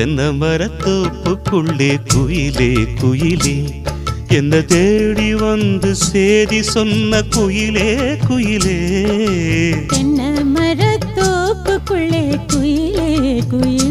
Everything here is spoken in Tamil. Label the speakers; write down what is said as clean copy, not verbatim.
Speaker 1: தென்னை மரத்தோப்புக்குள்ளே குயிலே குயிலே என்ன தேடி வந்து சேதி சொன்ன குயிலே குயிலே
Speaker 2: தென்னை மரத்தோப்புக்குள்ளே குயிலே குயிலே